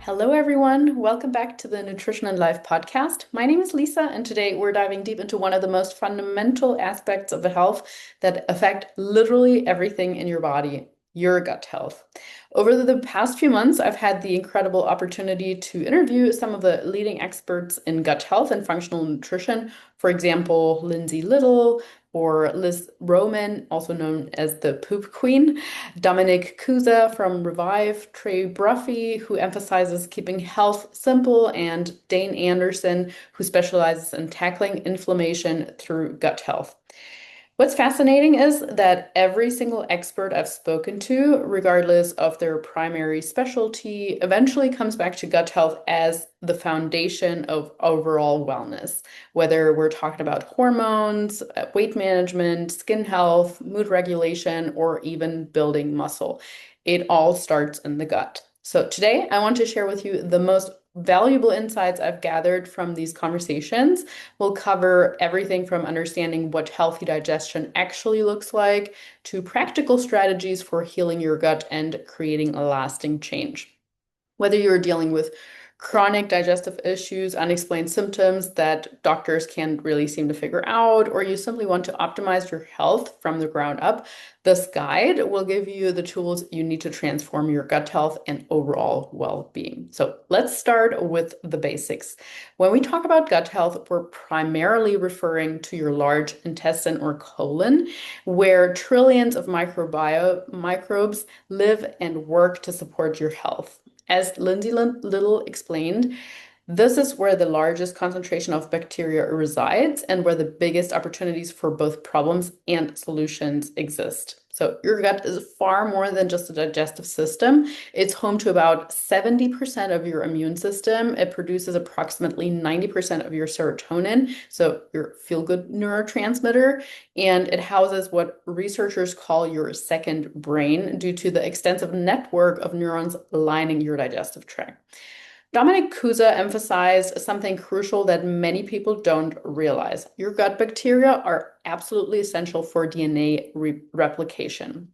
Hello, everyone. Welcome back to the Nutrition and Life podcast. My name is Lisa, and today we're diving deep into one of the most fundamental aspects of the health that affect literally everything in your body, your gut health. Over the past few months, I've had the incredible opportunity to interview some of the leading experts in gut health and functional nutrition. For example, Lindsay Little or Liz Roman, also known as the Poop Queen, Dominic Kuza from Revive, Trey Bruffey, who emphasizes keeping health simple, and Dane Anderson, who specializes in tackling inflammation through gut health. What's fascinating is that every single expert I've spoken to, regardless of their primary specialty, eventually comes back to gut health as the foundation of overall wellness. Whether we're talking about hormones, weight management, skin health, mood regulation, or even building muscle, it all starts in the gut. So today I want to share with you the most valuable insights I've gathered from these conversations. We'll cover everything from understanding what healthy digestion actually looks like to practical strategies for healing your gut and creating a lasting change. Whether you're dealing with chronic digestive issues, unexplained symptoms that doctors can't really seem to figure out, or you simply want to optimize your health from the ground up, this guide will give you the tools you need to transform your gut health and overall well-being. So let's start with the basics. When we talk about gut health, we're primarily referring to your large intestine or colon, where trillions of microbes live and work to support your health. As Lindsay Little explained, this is where the largest concentration of bacteria resides and where the biggest opportunities for both problems and solutions exist. So your gut is far more than just a digestive system. It's home to about 70% of your immune system. It produces approximately 90% of your serotonin, so your feel-good neurotransmitter, and it houses what researchers call your second brain due to the extensive network of neurons lining your digestive tract. Dominic Kuza emphasized something crucial that many people don't realize. Your gut bacteria are absolutely essential for DNA replication.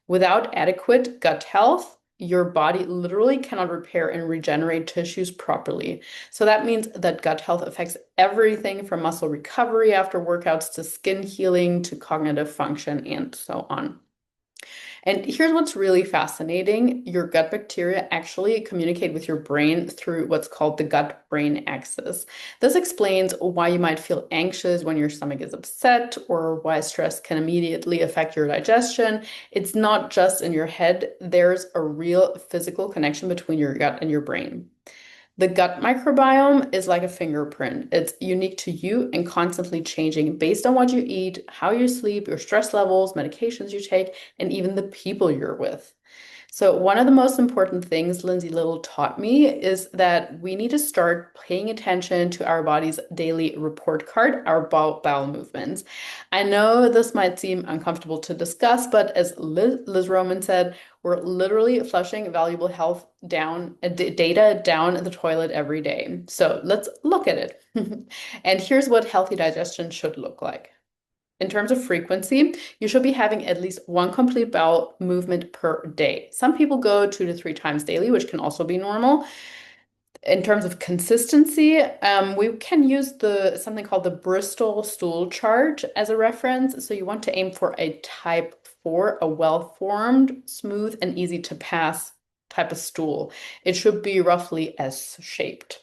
Without adequate gut health, your body literally cannot repair and regenerate tissues properly. So that means that gut health affects everything from muscle recovery after workouts to skin healing to cognitive function and so on. And here's what's really fascinating. Your gut bacteria actually communicate with your brain through what's called the gut-brain axis. This explains why you might feel anxious when your stomach is upset or why stress can immediately affect your digestion. It's not just in your head. There's a real physical connection between your gut and your brain. The gut microbiome is like a fingerprint. It's unique to you and constantly changing based on what you eat, how you sleep, your stress levels, medications you take, and even the people you're with. So one of the most important things Lindsay Little taught me is that we need to start paying attention to our body's daily report card, our bowel movements. I know this might seem uncomfortable to discuss, but as Liz Roman said, we're literally flushing valuable health data down the toilet every day. So let's look at it. And here's what healthy digestion should look like. In terms of frequency, you should be having at least one complete bowel movement per day. Some people go 2 to 3 times daily, which can also be normal. In terms of consistency, we can use something called the Bristol stool chart as a reference. So you want to aim for a type 4, a well-formed, smooth, and easy to pass type of stool. It should be roughly S-shaped.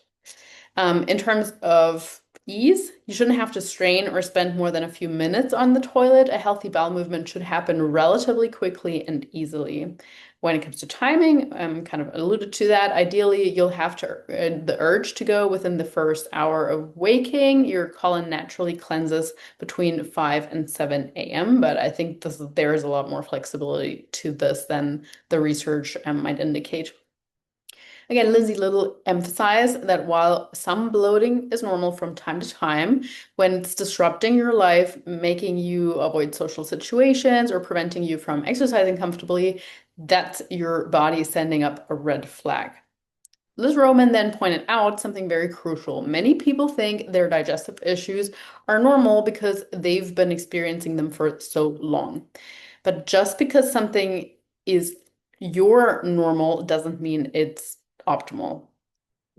In terms of ease, you shouldn't have to strain or spend more than a few minutes on the toilet. A healthy bowel movement should happen relatively quickly and easily. When it comes to timing, kind of alluded to that. Ideally, you'll have the urge to go within the first hour of waking. Your colon naturally cleanses between 5 and 7 a.m., but I think there is a lot more flexibility to this than the research might indicate. Again, Lindsay Little emphasized that while some bloating is normal from time to time, when it's disrupting your life, making you avoid social situations or preventing you from exercising comfortably, that's your body sending up a red flag. Liz Roman then pointed out something very crucial. Many people think their digestive issues are normal because they've been experiencing them for so long. But just because something is your normal doesn't mean it's optimal.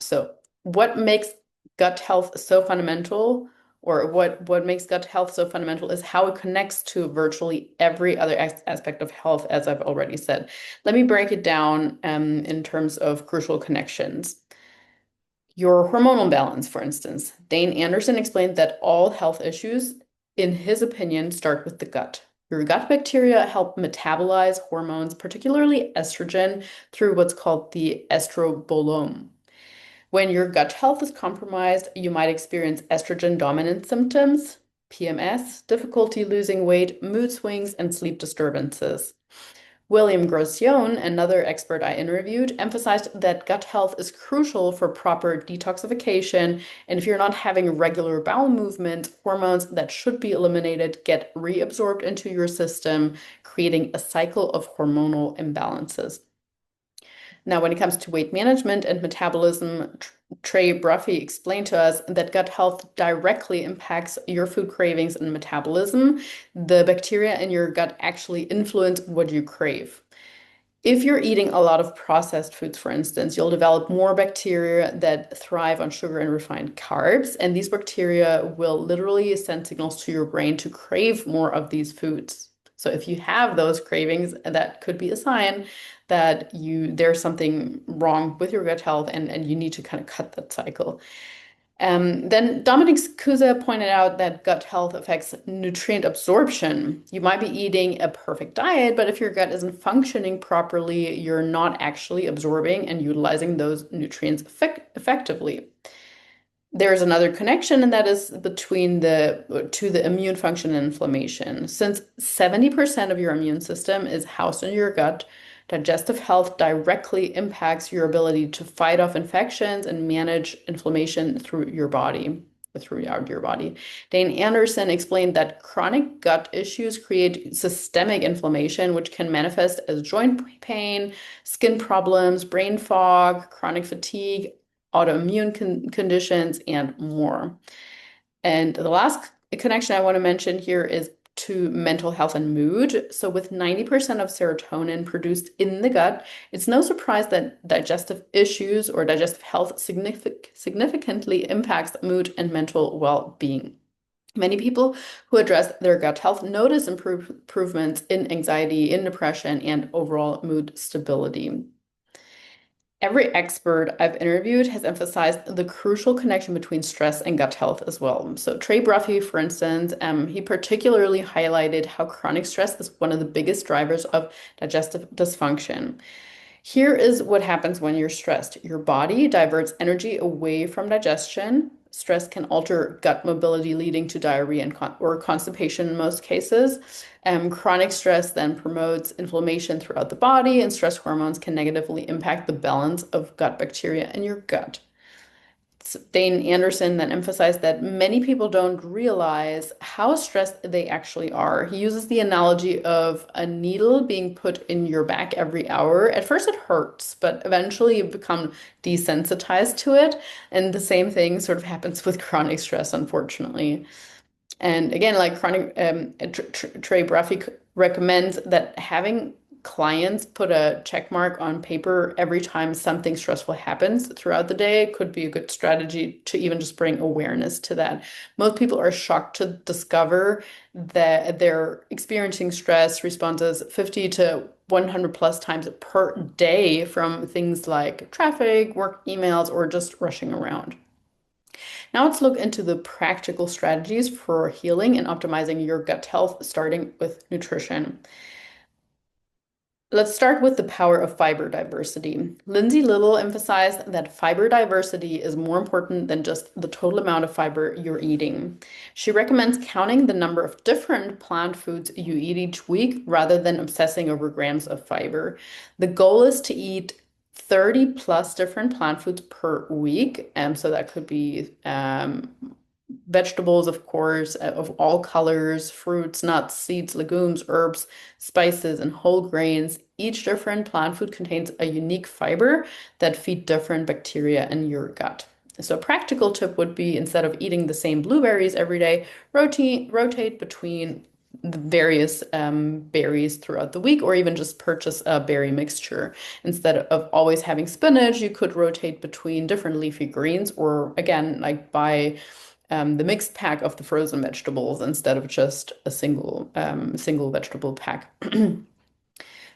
So what makes gut health so fundamental, or what makes gut health so fundamental, is how it connects to virtually every other aspect of health, as I've already said. Let me break it down in terms of crucial connections. Your hormonal balance, for instance. Dane Anderson explained that all health issues, in his opinion, start with the gut. Your gut bacteria help metabolize hormones, particularly estrogen, through what's called the estrobolome. When your gut health is compromised, you might experience estrogen dominant symptoms, PMS, difficulty losing weight, mood swings, and sleep disturbances. William Grazione, another expert I interviewed, emphasized that gut health is crucial for proper detoxification, and if you're not having regular bowel movement, hormones that should be eliminated get reabsorbed into your system, creating a cycle of hormonal imbalances. Now, when it comes to weight management and metabolism, Trey Bruffey explained to us that gut health directly impacts your food cravings and metabolism. The bacteria in your gut actually influence what you crave. If you're eating a lot of processed foods, for instance, you'll develop more bacteria that thrive on sugar and refined carbs, and these bacteria will literally send signals to your brain to crave more of these foods. So if you have those cravings, that could be a sign that there's something wrong with your gut health, and you need to kind of cut that cycle. Then Dominic Kuza pointed out that gut health affects nutrient absorption. You might be eating a perfect diet, but if your gut isn't functioning properly, you're not actually absorbing and utilizing those nutrients effectively. There's another connection, and that is between the immune function and inflammation. Since 70% of your immune system is housed in your gut, digestive health directly impacts your ability to fight off infections and manage inflammation throughout your body. Dane Anderson explained that chronic gut issues create systemic inflammation, which can manifest as joint pain, skin problems, brain fog, chronic fatigue, autoimmune conditions, and more. And the last connection I want to mention here is to mental health and mood. So, with 90% of serotonin produced in the gut, it's no surprise that digestive issues or digestive health significantly impacts mood and mental well-being. Many people who address their gut health notice improvements in anxiety, in depression, and overall mood stability. Every expert I've interviewed has emphasized the crucial connection between stress and gut health as well. So Trey Bruffey, for instance, he particularly highlighted how chronic stress is one of the biggest drivers of digestive dysfunction. Here is what happens when you're stressed. Your body diverts energy away from digestion. Stress can alter gut mobility, leading to diarrhea or constipation in most cases. Chronic stress then promotes inflammation throughout the body, and stress hormones can negatively impact the balance of gut bacteria in your gut. Dane Anderson then emphasized that many people don't realize how stressed they actually are. He uses the analogy of a needle being put in your back every hour. At first, it hurts, but eventually you become desensitized to it. And the same thing sort of happens with chronic stress, unfortunately. And again, like Trey Bruffey recommends that having clients put a check mark on paper every time something stressful happens throughout the day could be a good strategy to even just bring awareness to that. Most people are shocked to discover that they're experiencing stress responses 50 to 100 plus times per day from things like traffic, work emails, or just rushing around. Now let's look into the practical strategies for healing and optimizing your gut health, starting with nutrition. Let's start with the power of fiber diversity. Lindsay Little emphasized that fiber diversity is more important than just the total amount of fiber you're eating. She recommends counting the number of different plant foods you eat each week rather than obsessing over grams of fiber. The goal is to eat 30 plus different plant foods per week. So that could be vegetables, of course, of all colors, fruits, nuts, seeds, legumes, herbs, spices, and whole grains. Each different plant food contains a unique fiber that feed different bacteria in your gut. So a practical tip would be, instead of eating the same blueberries every day, rotate between the various berries throughout the week, or even just purchase a berry mixture. Instead of always having spinach, you could rotate between different leafy greens, or again, like buy the mixed pack of the frozen vegetables instead of just a single vegetable pack.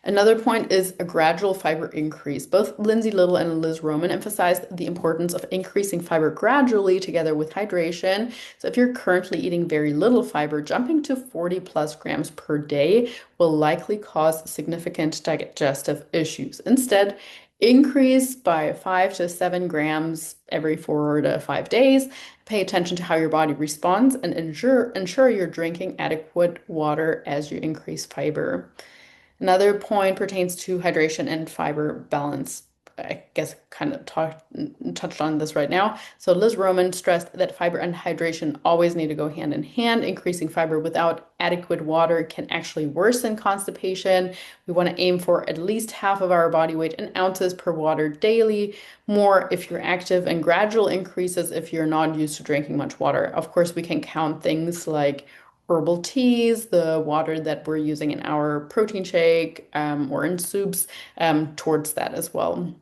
Another point is a gradual fiber increase. Both Lindsay Little and Liz Roman emphasized the importance of increasing fiber gradually together with hydration. So if you're currently eating very little fiber, jumping to 40 plus grams per day will likely cause significant digestive issues. Instead, increase by 5 to 7 grams every 4 to 5 days. Pay attention to how your body responds and ensure you're drinking adequate water as you increase fiber. Another point pertains to hydration and fiber balance. I guess kind of touched on this right now. So Liz Roman stressed that fiber and hydration always need to go hand in hand. Increasing fiber without adequate water can actually worsen constipation. We want to aim for at least half of our body weight in ounces per water daily, more if you're active, and gradual increases if you're not used to drinking much water. Of course, we can count things like herbal teas, the water that we're using in our protein shake or in soups towards that as well.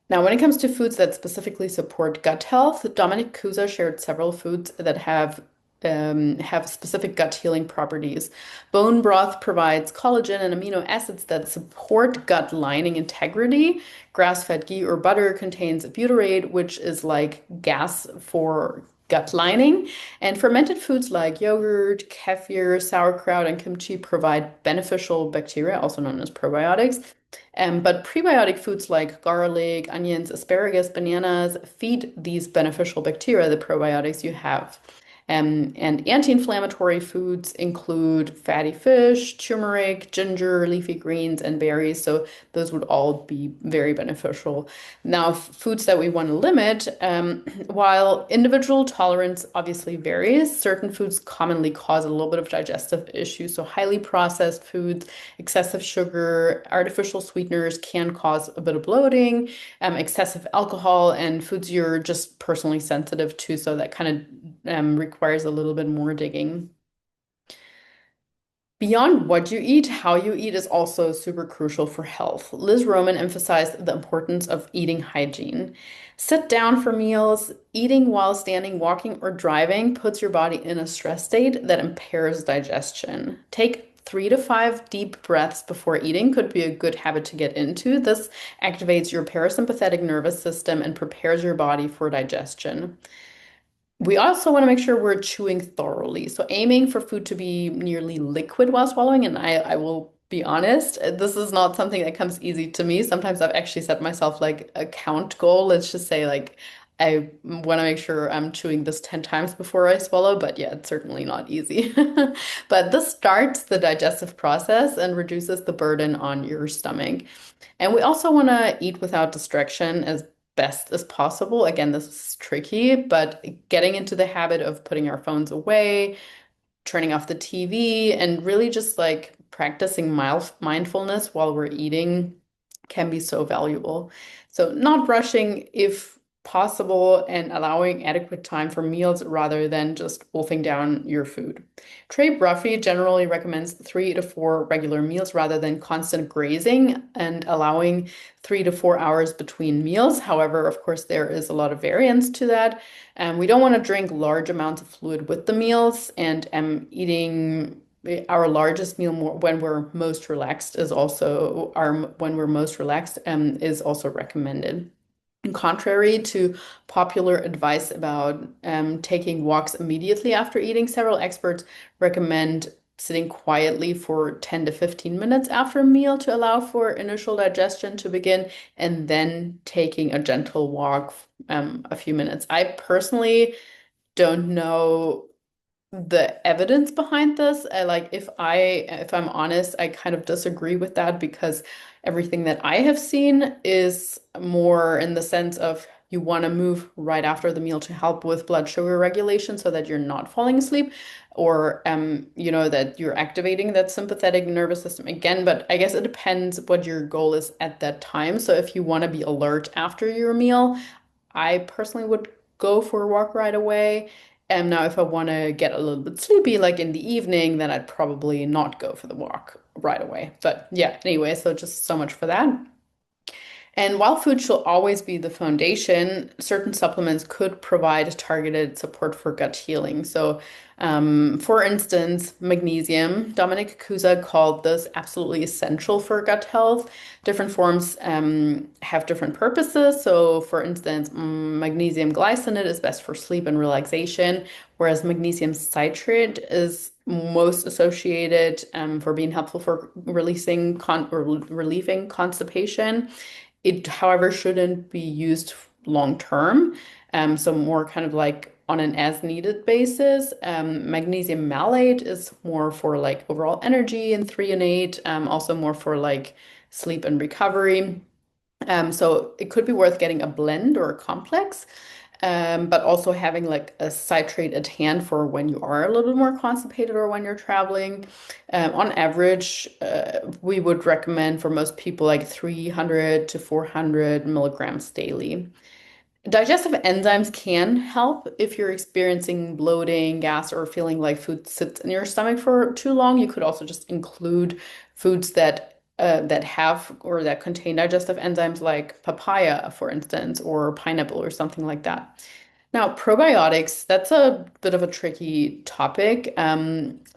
Now, when it comes to foods that specifically support gut health, Dominic Kuza shared several foods that have specific gut healing properties. Bone broth provides collagen and amino acids that support gut lining integrity. Grass-fed ghee or butter contains butyrate, which is like gas for gut lining. And fermented foods like yogurt, kefir, sauerkraut, and kimchi provide beneficial bacteria, also known as probiotics. But prebiotic foods like garlic, onions, asparagus, bananas feed these beneficial bacteria, the probiotics you have. And anti-inflammatory foods include fatty fish, turmeric, ginger, leafy greens, and berries. So those would all be very beneficial. Now, foods that we want to limit, while individual tolerance obviously varies, certain foods commonly cause a little bit of digestive issues. So highly processed foods, excessive sugar, artificial sweeteners can cause a bit of bloating, excessive alcohol, and foods you're just personally sensitive to. So that kind of requires a little bit more digging. Beyond what you eat, how you eat is also super crucial for health. Liz Roman emphasized the importance of eating hygiene. Sit down for meals. Eating while standing, walking, or driving puts your body in a stress state that impairs digestion. Take 3 to 5 deep breaths before eating could be a good habit to get into. This activates your parasympathetic nervous system and prepares your body for digestion. We also want to make sure we're chewing thoroughly. So aiming for food to be nearly liquid while swallowing. And I will be honest, this is not something that comes easy to me. Sometimes I've actually set myself like a count goal. Let's just say like I want to make sure I'm chewing this 10 times before I swallow, but yeah, it's certainly not easy. But this starts the digestive process and reduces the burden on your stomach. And we also want to eat without distraction as best as possible. Again, this is tricky, but getting into the habit of putting our phones away, turning off the TV, and really just like practicing mindfulness while we're eating can be so valuable. So not rushing if possible and allowing adequate time for meals rather than just wolfing down your food. Trey Bruffey generally recommends 3 to 4 regular meals rather than constant grazing and allowing 3 to 4 hours between meals. However, of course, there is a lot of variance to that. We don't want to drink large amounts of fluid with the meals, and eating our largest meal when we're most relaxed is also recommended. Contrary to popular advice about taking walks immediately after eating, several experts recommend sitting quietly for 10 to 15 minutes after a meal to allow for initial digestion to begin, and then taking a gentle walk a few minutes. I personally don't know the evidence behind this. If I'm honest, I kind of disagree with that because everything that I have seen is more in the sense of you want to move right after the meal to help with blood sugar regulation so that you're not falling asleep, or that you're activating that sympathetic nervous system again. But I guess it depends what your goal is at that time. So if you want to be alert after your meal, I personally would go for a walk right away. And now if I want to get a little bit sleepy, like in the evening, then I'd probably not go for the walk right away. But yeah, anyway, so just so much for that. And while food shall always be the foundation, certain supplements could provide targeted support for gut healing. So, for instance, magnesium, Dominic Kuza called this absolutely essential for gut health. Different forms have different purposes. So, for instance, magnesium glycinate is best for sleep and relaxation, whereas magnesium citrate is most associated for being helpful for relieving constipation. It, however, shouldn't be used long term. So more kind of like on an as needed basis. Magnesium malate is more for like overall energy and threonate, also more for like sleep and recovery. So it could be worth getting a blend or a complex, but also having like a citrate at hand for when you are a little bit more constipated or when you're traveling. On average, we would recommend for most people like 300 to 400 milligrams daily. Digestive enzymes can help if you're experiencing bloating, gas, or feeling like food sits in your stomach for too long. You could also just include foods that have or that contain digestive enzymes like papaya, for instance, or pineapple or something like that. Now, probiotics, that's a bit of a tricky topic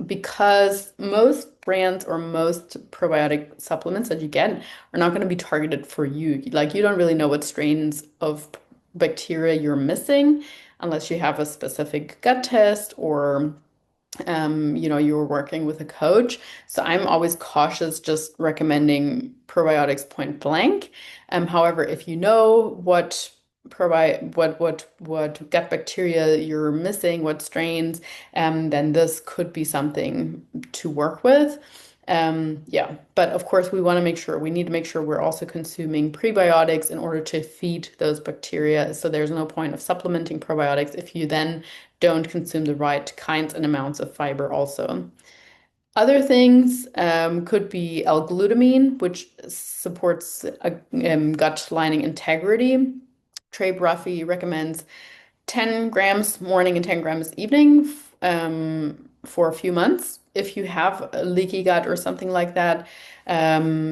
because most brands or most probiotic supplements that you get are not going to be targeted for you. Like, you don't really know what strains of bacteria you're missing unless you have a specific gut test or you're working with a coach. So I'm always cautious just recommending probiotics point blank. However, if you know what gut bacteria you're missing, what strains, then this could be something to work with. Yeah, but of course we need to make sure we're also consuming prebiotics in order to feed those bacteria. So there's no point of supplementing probiotics if you then don't consume the right kinds and amounts of fiber also. Other things could be L-glutamine, which supports gut lining integrity. Trey Bruffey recommends 10 grams morning and 10 grams evening for a few months if you have a leaky gut or something like that.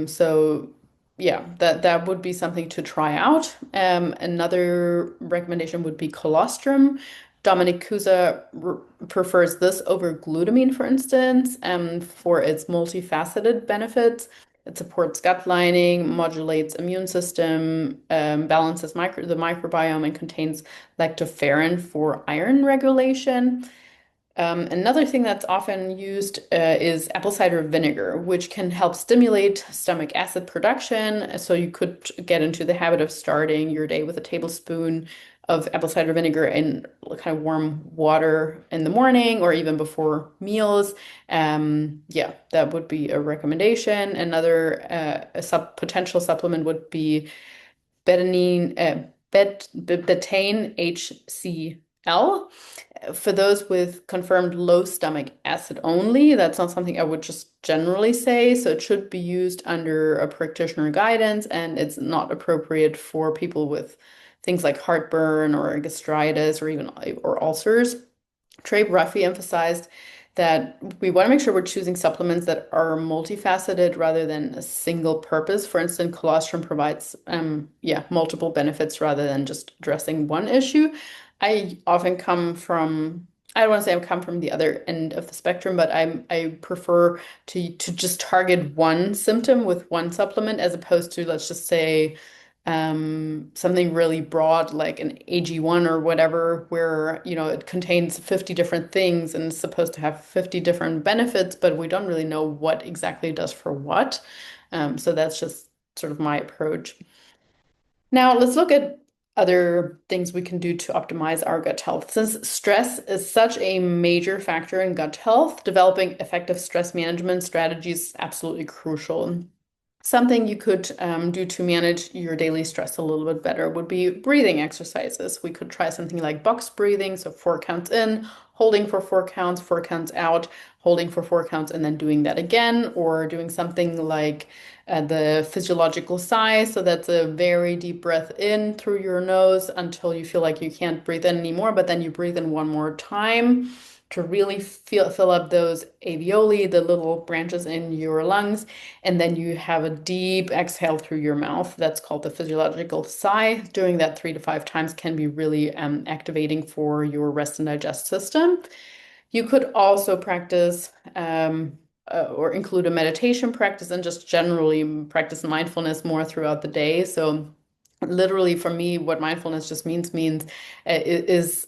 So yeah, that would be something to try out. Another recommendation would be colostrum. Dominic Kuza prefers this over glutamine, for instance, for its multifaceted benefits. It supports gut lining, modulates immune system, balances the microbiome, and contains lactoferrin for iron regulation. Another thing that's often used is apple cider vinegar, which can help stimulate stomach acid production. So you could get into the habit of starting your day with a tablespoon of apple cider vinegar in kind of warm water in the morning or even before meals. Yeah, that would be a recommendation. Another potential supplement would be betaine HCl. For those with confirmed low stomach acid only, that's not something I would just generally say. So it should be used under a practitioner guidance, and it's not appropriate for people with things like heartburn or gastritis or even ulcers. Trey Bruffey emphasized that we want to make sure we're choosing supplements that are multifaceted rather than a single purpose. For instance, colostrum provides multiple benefits rather than just addressing one issue. I often come from, I don't want to say I come from the other end of the spectrum, but I prefer to just target one symptom with one supplement as opposed to, let's just say, something really broad like an AG1 or whatever, where it contains 50 different things and is supposed to have 50 different benefits, but we don't really know what exactly it does for what. So that's just sort of my approach. Now let's look at other things we can do to optimize our gut health. Since stress is such a major factor in gut health, developing effective stress management strategies is absolutely crucial. Something you could do to manage your daily stress a little bit better would be breathing exercises. We could try something like box breathing, so 4 counts in, holding for 4 counts, 4 counts out, holding for 4 counts, and then doing that again, or doing something like the physiological sigh. So that's a very deep breath in through your nose until you feel like you can't breathe in anymore, but then you breathe in one more time to really fill up those alveoli, the little branches in your lungs, and then you have a deep exhale through your mouth. That's called the physiological sigh. Doing that 3 to 5 times can be really activating for your rest and digest system. You could also practice or include a meditation practice and just generally practice mindfulness more throughout the day. So literally for me, what mindfulness just means is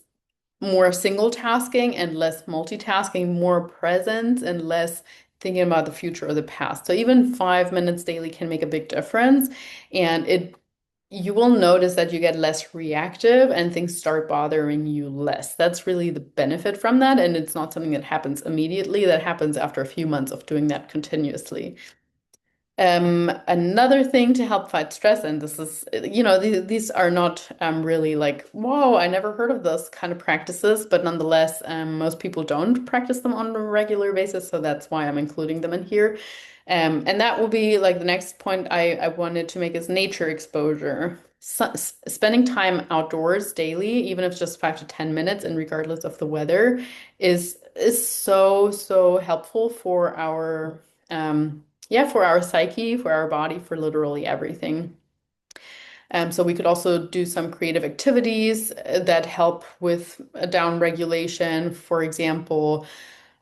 more single tasking and less multitasking, more presence and less thinking about the future or the past. So even 5 minutes daily can make a big difference. And you will notice that you get less reactive and things start bothering you less. That's really the benefit from that. And it's not something that happens immediately. That happens after a few months of doing that continuously. Another thing to help fight stress, and this is, these are not really like, whoa, I never heard of those kind of practices, but nonetheless, most people don't practice them on a regular basis, so that's why I'm including them in here. And that will be like the next point I wanted to make is nature exposure. Spending time outdoors daily, even if it's just 5 to 10 minutes, and regardless of the weather, is so helpful for our for our psyche, for our body, for literally everything. So we could also do some creative activities that help with down regulation. For example,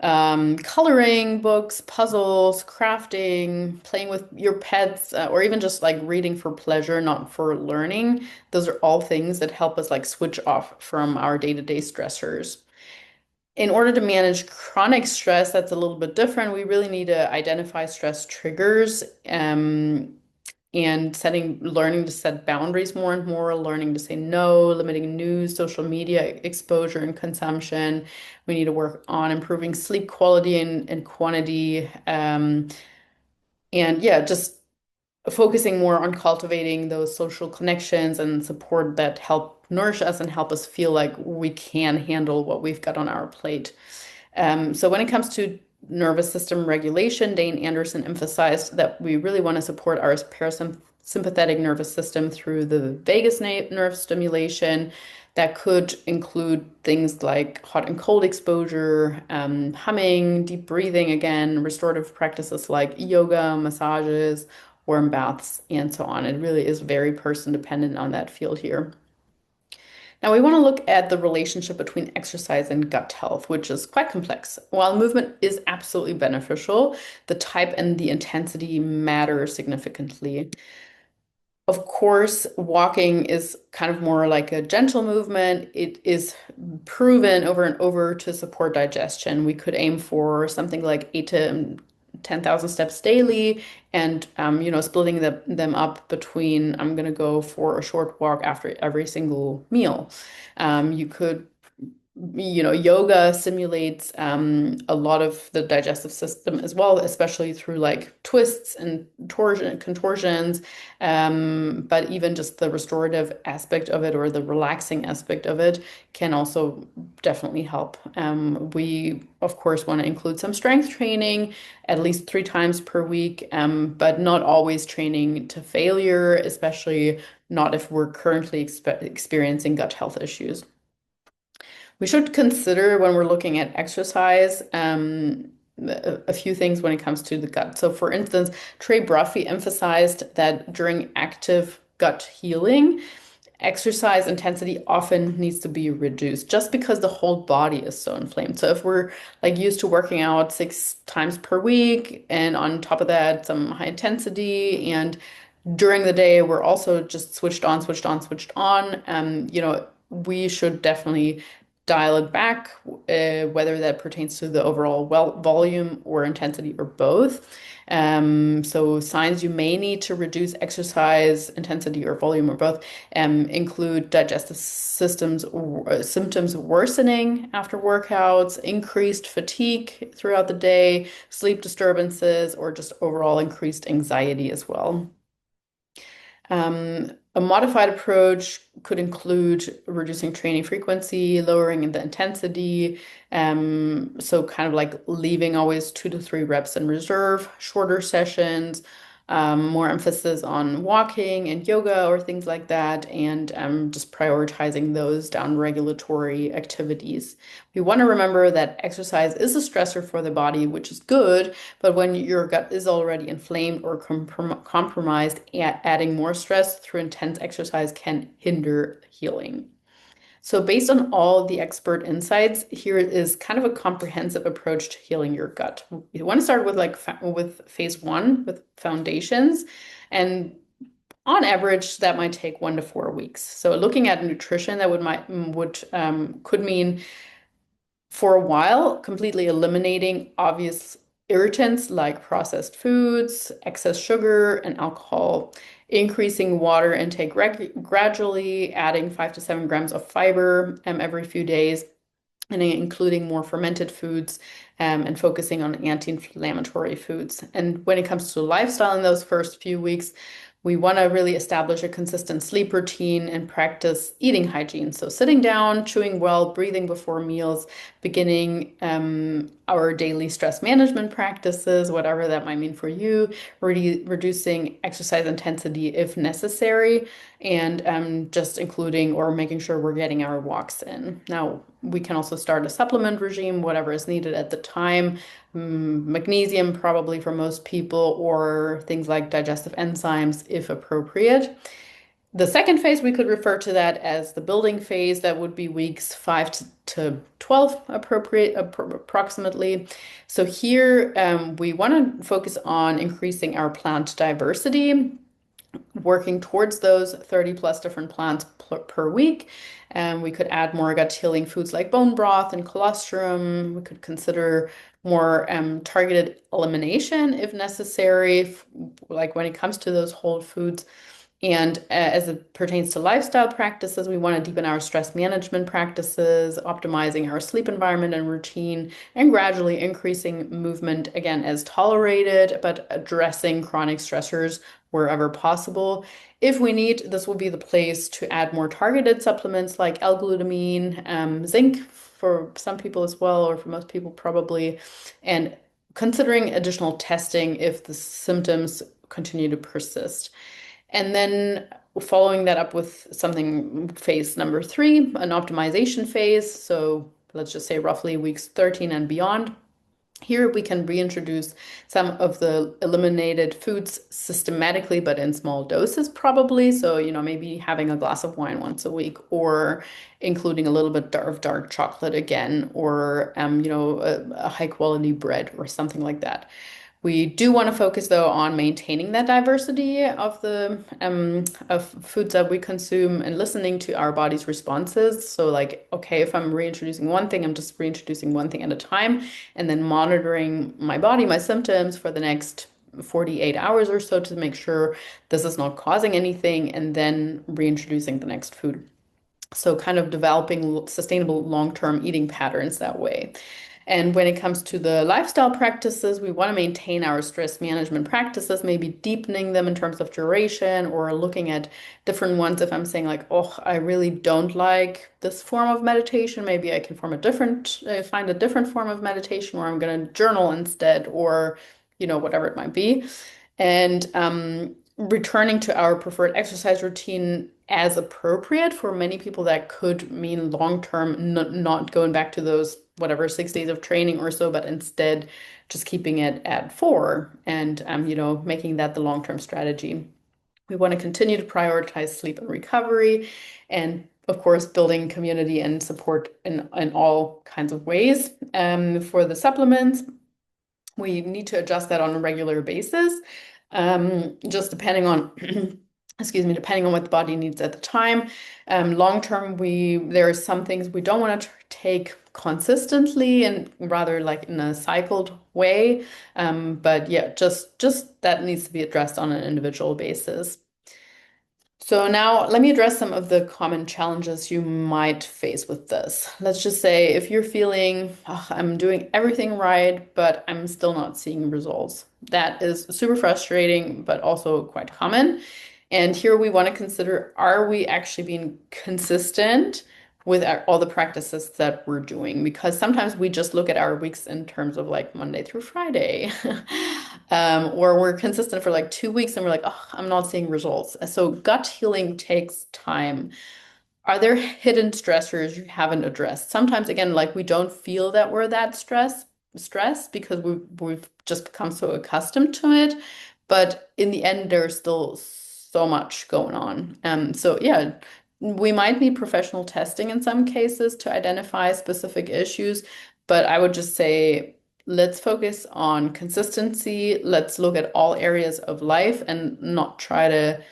coloring books, puzzles, crafting, playing with your pets, or even just like reading for pleasure, not for learning. Those are all things that help us like switch off from our day-to-day stressors. In order to manage chronic stress, that's a little bit different. We really need to identify stress triggers, and learning to set boundaries more and more, learning to say no, limiting news, social media exposure and consumption. We need to work on improving sleep quality and quantity. And yeah, just focusing more on cultivating those social connections and support that help nourish us and help us feel like we can handle what we've got on our plate. So when it comes to nervous system regulation, Dane Anderson emphasized that we really want to support our parasympathetic nervous system through the vagus nerve stimulation. That could include things like hot and cold exposure, humming, deep breathing, again, restorative practices like yoga, massages, warm baths, and so on. It really is very person dependent on that field here. Now, we want to look at the relationship between exercise and gut health, which is quite complex. While movement is absolutely beneficial, the type and the intensity matter significantly. Of course, walking is kind of more like a gentle movement. It is proven over and over to support digestion. We could aim for something like 8 to 10,000 steps daily, and splitting them up between I'm going to go for a short walk after every single meal. You could yoga simulates a lot of the digestive system as well, especially through like twists and contortions. But even just the restorative aspect of it or the relaxing aspect of it can also definitely help. We, of course, want to include some strength training at least 3 times per week, but not always training to failure, especially not if we're currently experiencing gut health issues. We should consider when we're looking at exercise, a few things when it comes to the gut. So, for instance, Trey Bruffey emphasized that during active gut healing, exercise intensity often needs to be reduced just because the whole body is so inflamed. So if we're like used to working out 6 times per week and on top of that, some high intensity, and during the day, we're also just switched on, switched on, switched on, we should definitely dial it back, whether that pertains to the overall volume or intensity or both. So signs you may need to reduce exercise intensity or volume or both include digestive systems symptoms worsening after workouts, increased fatigue throughout the day, sleep disturbances, or just overall increased anxiety as well. A modified approach could include reducing training frequency, lowering the intensity. So kind of like leaving always 2 to 3 reps in reserve, shorter sessions, more emphasis on walking and yoga or things like that, and just prioritizing those down-regulatory activities. We want to remember that exercise is a stressor for the body, which is good, but when your gut is already inflamed or compromised, adding more stress through intense exercise can hinder healing. So based on all the expert insights, here is kind of a comprehensive approach to healing your gut. You want to start with with phase one, with foundations, and on average, that might take 1 to 4 weeks. So looking at nutrition, that could mean for a while completely eliminating obvious irritants like processed foods, excess sugar, and alcohol, increasing water intake gradually, adding 5 to 7 grams of fiber every few days, and including more fermented foods, and focusing on anti-inflammatory foods. And when it comes to lifestyle in those first few weeks, we want to really establish a consistent sleep routine and practice eating hygiene. So sitting down, chewing well, breathing before meals, beginning our daily stress management practices, whatever that might mean for you, reducing exercise intensity if necessary, and just including or making sure we're getting our walks in. Now, we can also start a supplement regime, whatever is needed at the time. Magnesium probably for most people, or things like digestive enzymes if appropriate. The second phase, we could refer to that as the building phase. That would be weeks 5 to 12 approximately. So here we want to focus on increasing our plant diversity, working towards those 30 plus different plants per week. And we could add more gut healing foods like bone broth and colostrum. We could consider more targeted elimination if necessary, like when it comes to those whole foods. And as it pertains to lifestyle practices, we want to deepen our stress management practices, optimizing our sleep environment and routine, and gradually increasing movement again as tolerated, but addressing chronic stressors wherever possible. If we need, this will be the place to add more targeted supplements like L-glutamine, zinc for some people as well, or for most people probably, and considering additional testing if the symptoms continue to persist. And then following that up with something phase number 3, an optimization phase. So let's just say roughly weeks 13 and beyond. Here we can reintroduce some of the eliminated foods systematically, but in small doses probably. So, maybe having a glass of wine once a week, or including a little bit of dark chocolate again, or, a high quality bread or something like that. We do want to focus though on maintaining that diversity of the of foods that we consume and listening to our body's responses. So like, okay, if I'm reintroducing one thing, I'm just reintroducing one thing at a time, and then monitoring my body, my symptoms for the next 48 hours or so to make sure this is not causing anything, and then reintroducing the next food. So kind of developing sustainable long-term eating patterns that way. And when it comes to the lifestyle practices, we want to maintain our stress management practices, maybe deepening them in terms of duration, or looking at different ones. If I'm saying like, oh, I really don't like this form of meditation, maybe I can find a different form of meditation, or I'm going to journal instead, or, whatever it might be. And returning to our preferred exercise routine as appropriate. For many people, that could mean long-term, not going back to those whatever 6 days of training or so, but instead just keeping it at 4, and making that the long-term strategy. We want to continue to prioritize sleep and recovery, and of course building community and support in all kinds of ways. For the supplements, we need to adjust that on a regular basis, just depending on depending on what the body needs at the time. Long term, there are some things we don't want to take consistently, and rather like in a cycled way. But yeah, just that needs to be addressed on an individual basis. So now let me address some of the common challenges you might face with this. Let's just say if you're feeling, oh, I'm doing everything right, but I'm still not seeing results. That is super frustrating, but also quite common. And here we want to consider, are we actually being consistent with all the practices that we're doing? Because sometimes we just look at our weeks in terms of like Monday through Friday, or we're consistent for like 2 weeks and we're like, oh, I'm not seeing results. So gut healing takes time. Are there hidden stressors you haven't addressed? Sometimes, again, like we don't feel that we're that stressed because we've just become so accustomed to it. But in the end, there's still so much going on. So yeah, we might need professional testing in some cases to identify specific issues, but I would just say let's focus on consistency. Let's look at all areas of life and not try to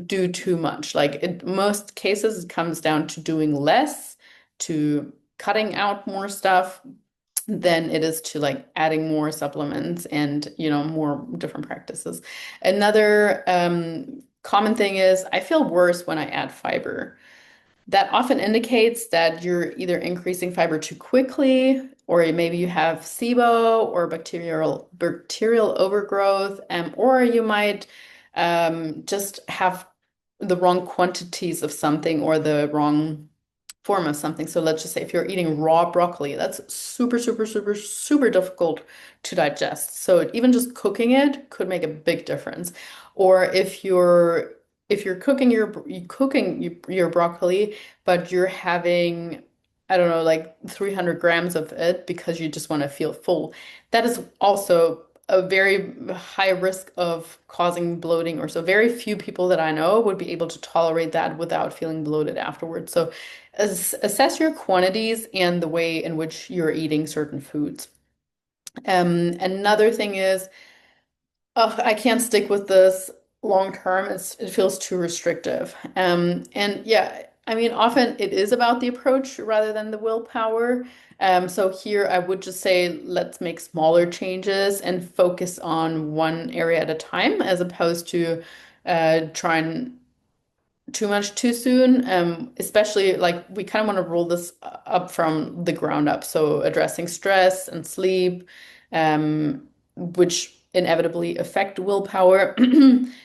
do too much. Like in most cases, it comes down to doing less, to cutting out more stuff than it is to like adding more supplements and, more different practices. Another common thing is I feel worse when I add fiber. That often indicates that you're either increasing fiber too quickly, or maybe you have SIBO or bacterial overgrowth, or you might just have the wrong quantities of something or the wrong form of something. So let's just say if you're eating raw broccoli, that's super, super, super, super difficult to digest. So even just cooking it could make a big difference. Or if you're cooking your broccoli, but you're having, I don't know, like 300 grams of it because you just want to feel full. That is also a very high risk of causing bloating, or so very few people that I know would be able to tolerate that without feeling bloated afterwards. So assess your quantities and the way in which you're eating certain foods. Another thing is, oh, I can't stick with this long term. It feels too restrictive. And yeah, I mean, often it is about the approach rather than the willpower. So here I would just say let's make smaller changes and focus on one area at a time, as opposed to trying too much too soon. Especially like we kind of want to roll this up from the ground up. So addressing stress and sleep, which inevitably affect willpower,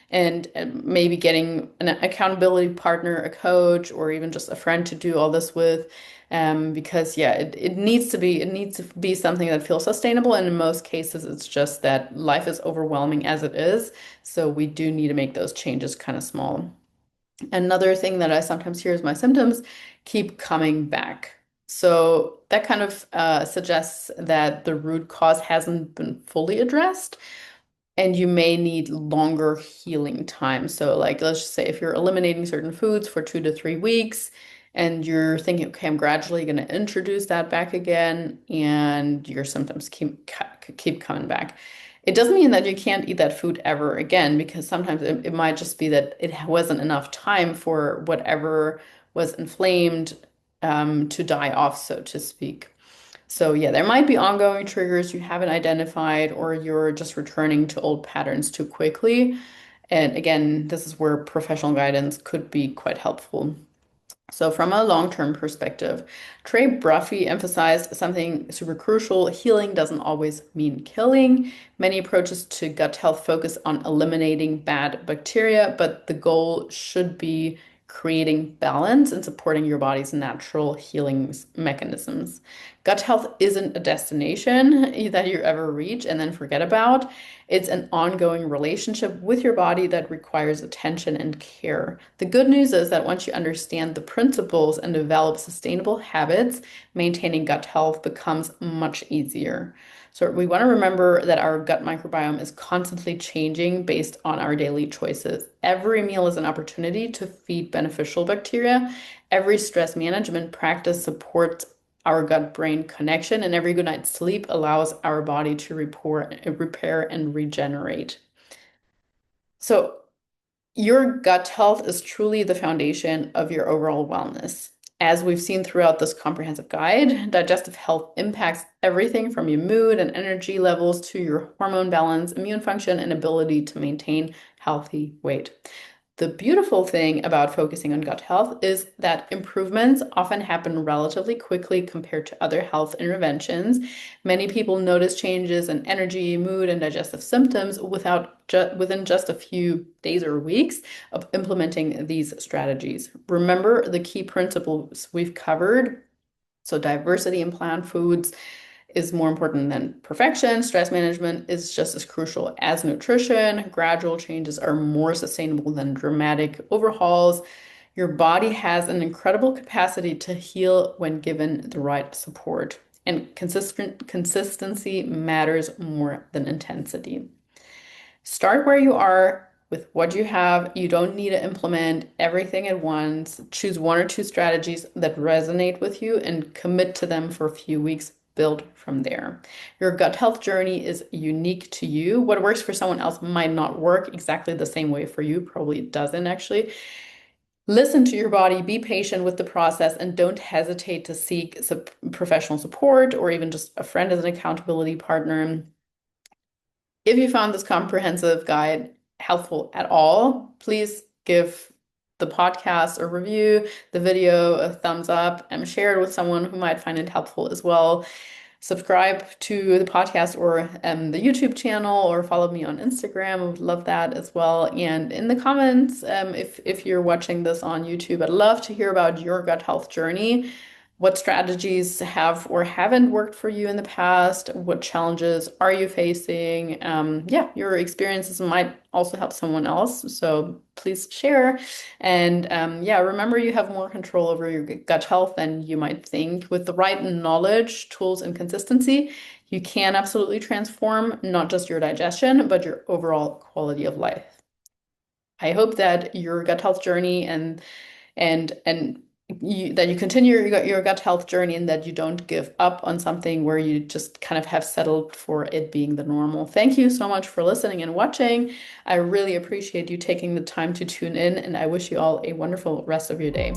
and maybe getting an accountability partner, a coach, or even just a friend to do all this with. Because yeah, it needs to be something that feels sustainable. And in most cases, it's just that life is overwhelming as it is. So we do need to make those changes kind of small. Another thing that I sometimes hear is my symptoms keep coming back. So that kind of suggests that the root cause hasn't been fully addressed, and you may need longer healing time. So, like, let's just say if you're eliminating certain foods for 2 to 3 weeks and you're thinking, okay, I'm gradually going to introduce that back again, and your symptoms keep coming back. It doesn't mean that you can't eat that food ever again, because sometimes it might just be that it wasn't enough time for whatever was inflamed to die off, so to speak. So yeah, there might be ongoing triggers you haven't identified, or you're just returning to old patterns too quickly. And again, this is where professional guidance could be quite helpful. So from a long-term perspective, Trey Bruffey emphasized something super crucial. Healing doesn't always mean killing. Many approaches to gut health focus on eliminating bad bacteria, but the goal should be creating balance and supporting your body's natural healing mechanisms. Gut health isn't a destination that you ever reach and then forget about. It's an ongoing relationship with your body that requires attention and care. The good news is that once you understand the principles and develop sustainable habits, maintaining gut health becomes much easier. So we want to remember that our gut microbiome is constantly changing based on our daily choices. Every meal is an opportunity to feed beneficial bacteria. Every stress management practice supports our gut-brain connection, and every good night's sleep allows our body to repair and regenerate. So your gut health is truly the foundation of your overall wellness. As we've seen throughout this comprehensive guide, digestive health impacts everything from your mood and energy levels to your hormone balance, immune function, and ability to maintain healthy weight. The beautiful thing about focusing on gut health is that improvements often happen relatively quickly compared to other health interventions. Many people notice changes in energy, mood, and digestive symptoms within just a few days or weeks of implementing these strategies. Remember the key principles we've covered. So diversity in plant foods is more important than perfection. Stress management is just as crucial as nutrition. Gradual changes are more sustainable than dramatic overhauls. Your body has an incredible capacity to heal when given the right support. And consistency matters more than intensity. Start where you are with what you have. You don't need to implement everything at once. Choose one or two strategies that resonate with you and commit to them for a few weeks. Build from there. Your gut health journey is unique to you. What works for someone else might not work exactly the same way for you. Probably it doesn't actually. Listen to your body, be patient with the process, and don't hesitate to seek professional support or even just a friend as an accountability partner. If you found this comprehensive guide helpful at all, please give the podcast a review, the video a thumbs up, and share it with someone who might find it helpful as well. Subscribe to the podcast or the YouTube channel, or follow me on Instagram. I would love that as well. And in the comments, if you're watching this on YouTube, I'd love to hear about your gut health journey. What strategies have or haven't worked for you in the past? What challenges are you facing? Yeah, your experiences might also help someone else. So please share. And yeah, remember you have more control over your gut health than you might think. With the right knowledge, tools, and consistency, you can absolutely transform not just your digestion, but your overall quality of life. I hope that your gut health journey and that you continue your gut health journey and that you don't give up on something where you just kind of have settled for it being the normal. Thank you so much for listening and watching. I really appreciate you taking the time to tune in, and I wish you all a wonderful rest of your day.